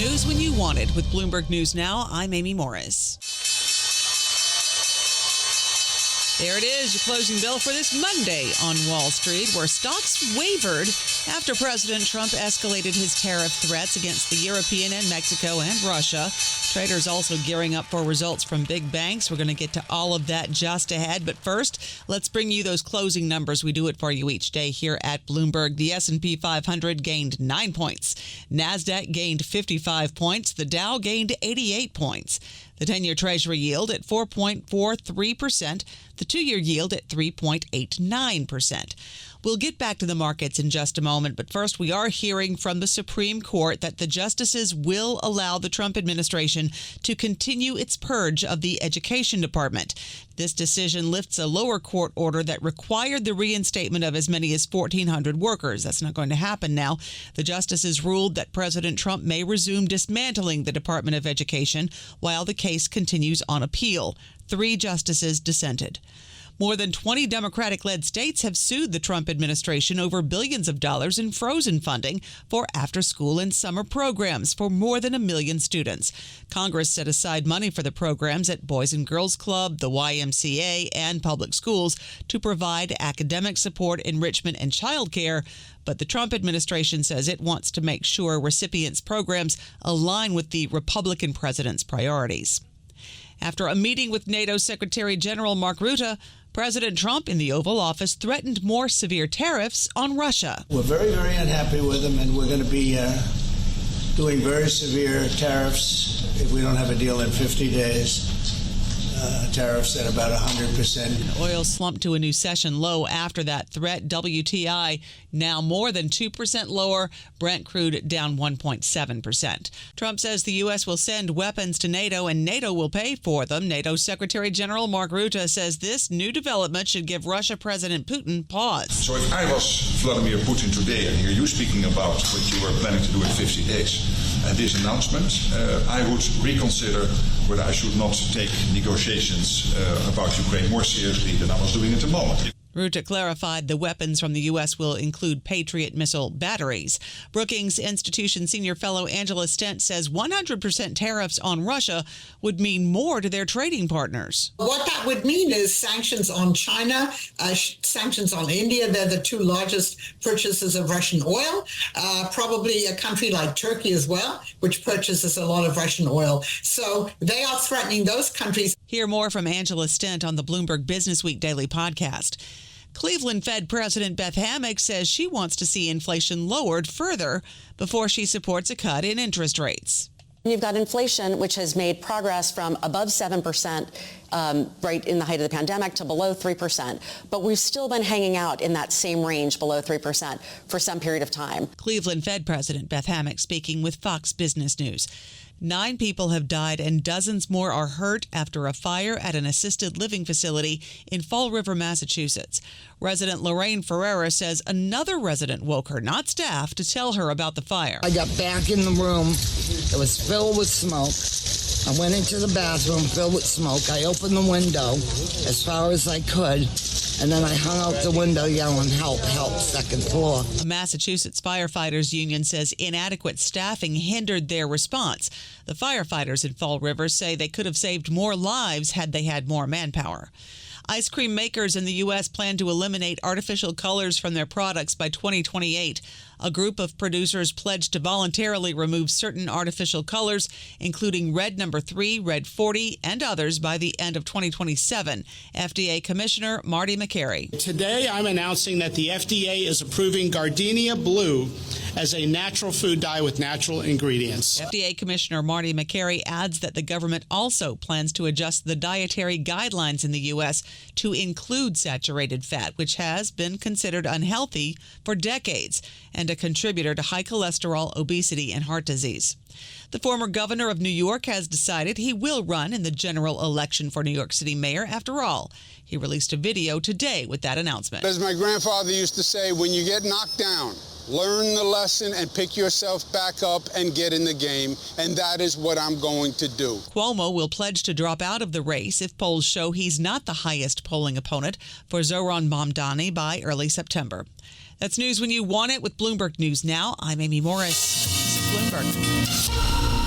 News when you want it with Bloomberg News Now. I'm Amy Morris. There it is, your closing bell for this Monday on Wall Street, where stocks wavered after President Trump escalated his tariff threats against the European and Mexico and Russia. Traders also gearing up for results from big banks. We're going to get to all of that just ahead. But first, let's bring you those closing numbers. We do it for you each day here at Bloomberg. The S&P 500 gained 9 points. NASDAQ gained 55 points. The Dow gained 88 points. The 10-year Treasury yield at 4.43%. The 2-year yield at 3.89%. We'll get back to the markets in just a moment, but first we are hearing from the Supreme Court that the justices will allow the Trump administration to continue its purge of the Education Department. This decision lifts a lower court order that required the reinstatement of as many as 1,400 workers. That's not going to happen now. The justices ruled that President Trump may resume dismantling the Department of Education while the case continues on appeal. 3 justices dissented. More than 20 Democratic-led states have sued the Trump administration over billions of dollars in frozen funding for after-school and summer programs for more than 1 million students. Congress set aside money for the programs at Boys and Girls Club, the YMCA, and public schools to provide academic support, enrichment, and childcare. But the Trump administration says it wants to make sure recipients' programs align with the Republican president's priorities. After a meeting with NATO Secretary General Mark Rutte, President Trump in the Oval Office threatened more severe tariffs on Russia. We're very, very unhappy with them, and we're going to be doing very severe tariffs if we don't have a deal in 50 days. Tariffs at about 100%. Oil slumped to a new session low after that threat. WTI now more than 2% lower. Brent crude down 1.7%. Trump says the U.S. will send weapons to NATO and NATO will pay for them. NATO Secretary General Mark Rutte says this new development should give Russia President Putin pause. So if I was Vladimir Putin today and hear you speaking about what you were planning to do in 50 days and this announcement, I would reconsider whether I should not take negotiations about Ukraine more seriously than I was doing at the moment. Rutte clarified the weapons from the U.S. will include Patriot missile batteries. Brookings Institution senior fellow Angela Stent says 100% tariffs on Russia would mean more to their trading partners. What that would mean is sanctions on China, sanctions on India. They're the 2 largest purchasers of Russian oil. Probably a country like Turkey as well, which purchases a lot of Russian oil. So they are threatening those countries. Hear more from Angela Stent on the Bloomberg Businessweek Daily podcast. Cleveland Fed President Beth Hammack says she wants to see inflation lowered further before she supports a cut in interest rates. You've got inflation, which has made progress from above 7% right in the height of the pandemic to below 3%. But we've still been hanging out in that same range below 3% for some period of time. Cleveland Fed President Beth Hammack speaking with Fox Business News. 9 people have died and dozens more are hurt after a fire at an assisted living facility in Fall River, Massachusetts. Resident Lorraine Ferreira says another resident woke her, not staff, to tell her about the fire. I got back in the room. It was filled with smoke. I went into the bathroom filled with smoke. I opened the window as far as I could, and then I hung out the window yelling, "Help, help, second floor." The Massachusetts Firefighters Union says inadequate staffing hindered their response. The firefighters in Fall River say they could have saved more lives had they had more manpower. Ice cream makers in the U.S. plan to eliminate artificial colors from their products by 2028. A group of producers pledged to voluntarily remove certain artificial colors, including red number 3, red 40, and others by the end of 2027. FDA Commissioner Marty McCary. Today, I'm announcing that the FDA is approving Gardenia Blue as a natural food dye with natural ingredients. FDA Commissioner Marty McCary adds that the government also plans to adjust the dietary guidelines in the U.S. to include saturated fat, which has been considered unhealthy for decades and a contributor to high cholesterol, obesity, and heart disease. The former governor of New York has decided he will run in the general election for New York City mayor after all. He released a video today with that announcement. As my grandfather used to say, when you get knocked down, learn the lesson and pick yourself back up and get in the game, and that is what I'm going to do. Cuomo will pledge to drop out of the race if polls show he's not the highest polling opponent for Zoran Mamdani by early September. That's news when you want it with Bloomberg News Now. I'm Amy Morris. Bloomberg.